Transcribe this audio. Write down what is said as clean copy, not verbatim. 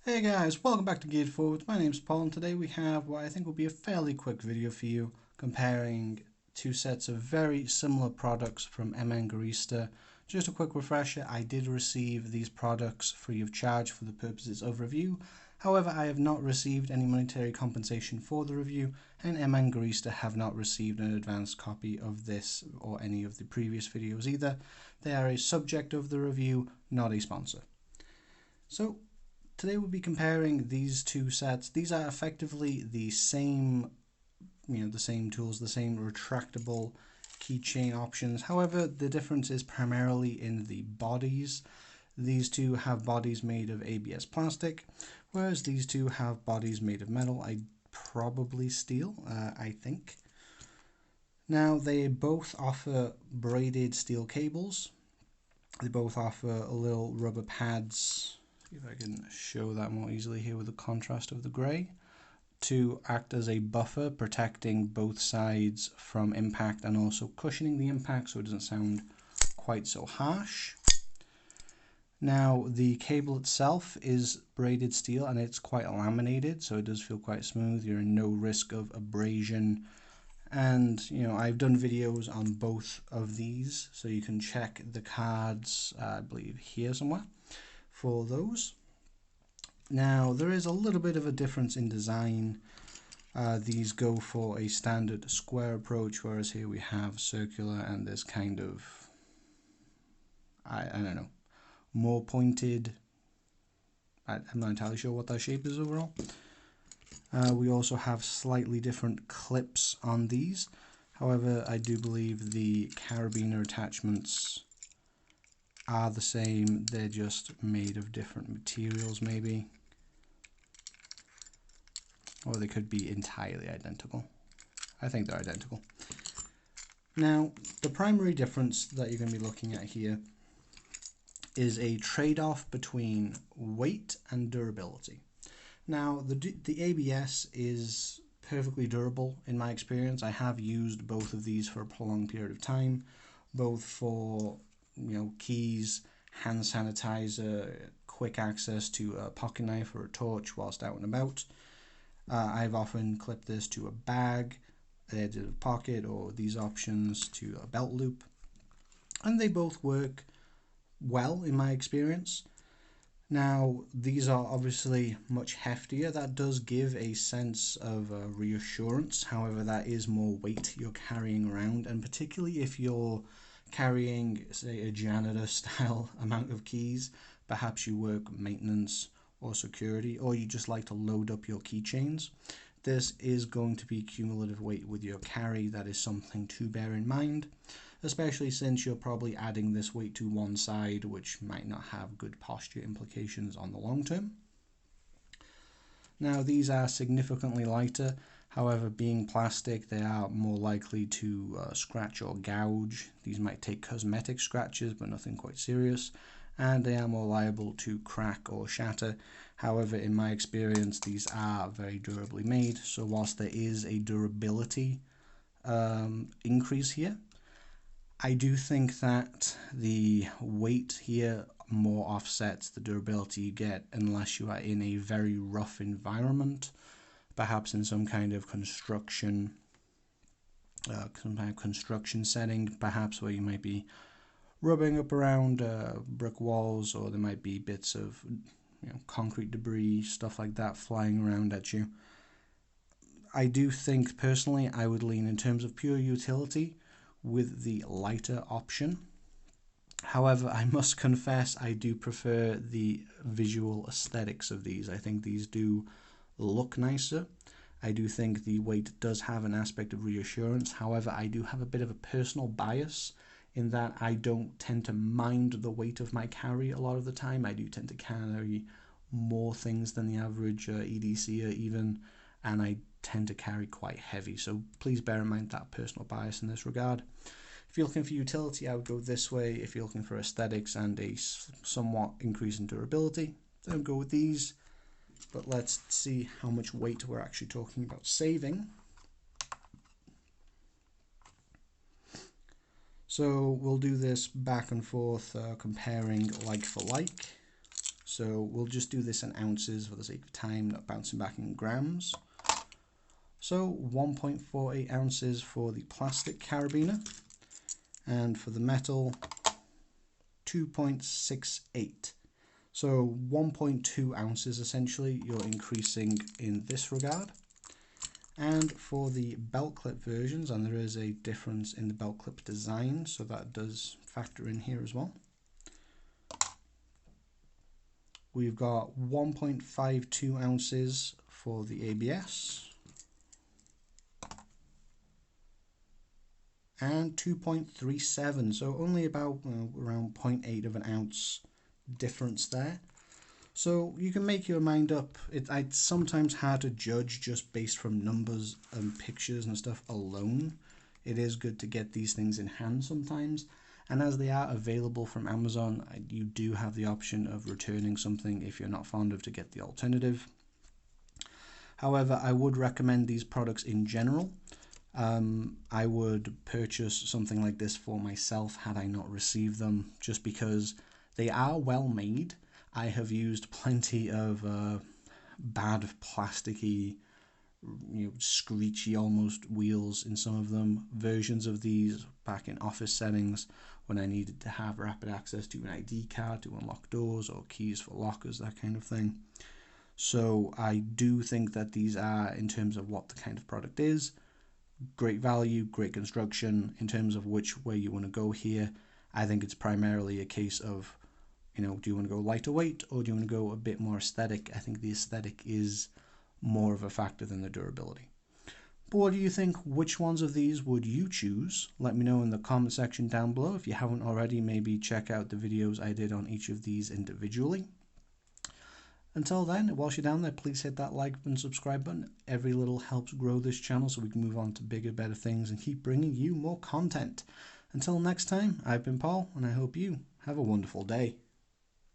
Hey guys, welcome back to Geared Forward. My name's Paul and today we have what I think will be a fairly quick video for you comparing two sets of very similar products from MNGarista. Just a quick refresher, I did receive these products free of charge for the purposes of review. However, I have not received any monetary compensation for the review, and MNGarista have not received an advanced copy of this or any of the previous videos either. They are a subject of the review, not a sponsor. So, today we'll be comparing these two sets. These are effectively the same, the same tools, the same retractable keychain options. However, the difference is primarily in the bodies. These two have bodies made of ABS plastic, whereas these two have bodies made of metal. Probably steel, I think. Now, they both offer braided steel cables. They both offer little rubber pads. See if I can show that more easily here with the contrast of the grey, to act as a buffer, protecting both sides from impact and also cushioning the impact so it doesn't sound quite so harsh. Now, the cable itself is braided steel and it's quite laminated, so it does feel quite smooth. You're in no risk of abrasion. And I've done videos on both of these, so you can check the cards, I believe here somewhere, for those. Now, there is a little bit of a difference in design. These go for a standard square approach, whereas here we have circular and this kind of, I don't know, more pointed. I'm not entirely sure what that shape is overall. We also have slightly different clips on these. However, I do believe the carabiner attachments are the same. They're just made of different materials maybe. Or they could be entirely identical. I think they're identical. Now, the primary difference that you're going to be looking at here is a trade-off between weight and durability. Now, the ABS is perfectly durable in my experience. I have used both of these for a prolonged period of time, both for keys, hand sanitizer, quick access to a pocket knife or a torch whilst out and about. I've often clipped this to a bag, the edge of a pocket, or these options to a belt loop, and they both work well in my experience. Now, these are obviously much heftier. That does give a sense of reassurance. However, that is more weight you're carrying around, and particularly if you're carrying, say, a janitor style amount of keys, perhaps you work maintenance or security, or you just like to load up your keychains, this is going to be cumulative weight with your carry. That is something to bear in mind, especially since you're probably adding this weight to one side, which might not have good posture implications on the long term. Now, these are significantly lighter. However, being plastic, they are more likely to scratch or gouge. These might take cosmetic scratches, but nothing quite serious. And they are more liable to crack or shatter. However, in my experience, these are very durably made. So whilst there is a durability increase here, I do think that the weight here more offsets the durability you get unless you are in a very rough environment, perhaps in some kind of construction setting, perhaps where you might be rubbing up around brick walls, or there might be bits of concrete debris, stuff like that flying around at you. I do think personally I would lean in terms of pure utility with the lighter option. However, I must confess I do prefer the visual aesthetics of these. I think these do look nicer. I do think the weight does have an aspect of reassurance. However, I do have a bit of a personal bias in that I don't tend to mind the weight of my carry a lot of the time. I do tend to carry more things than the average EDC even, and I tend to carry quite heavy. So please bear in mind that personal bias in this regard. If you're looking for utility, I would go this way. If you're looking for aesthetics and a somewhat increase in durability, then go with these. But let's see how much weight we're actually talking about saving. So we'll do this back and forth, comparing like for like. So we'll just do this in ounces for the sake of time, not bouncing back in grams. So 1.48 ounces for the plastic carabiner, and for the metal 2.68. So 1.2 ounces essentially you're increasing in this regard. And for the belt clip versions, and there is a difference in the belt clip design, so that does factor in here as well. We've got 1.52 ounces for the ABS and 2.37, so only about around 0.8 of an ounce difference there. So you can make your mind up. It's sometimes hard to judge just based from numbers and pictures and stuff alone. It is good to get these things in hand sometimes. And as they are available from Amazon, you do have the option of returning something if you're not fond of to get the alternative. However, I would recommend these products in general. I would purchase something like this for myself had I not received them, just because they are well made. I have used plenty of bad plasticky, screechy almost wheels in some of them. Versions of these back in office settings when I needed to have rapid access to an ID card to unlock doors or keys for lockers, that kind of thing. So I do think that these are, in terms of what the kind of product is, great value, great construction. In terms of which way you want to go here, I think it's primarily a case of, do you want to go lighter weight or do you want to go a bit more aesthetic? I think the aesthetic is more of a factor than the durability. But what do you think? Which ones of these would you choose? Let me know in the comment section down below. If you haven't already, maybe check out the videos I did on each of these individually. Until then, whilst you're down there, please hit that like and subscribe button. Every little helps grow this channel so we can move on to bigger, better things and keep bringing you more content. Until next time, I've been Paul, and I hope you have a wonderful day.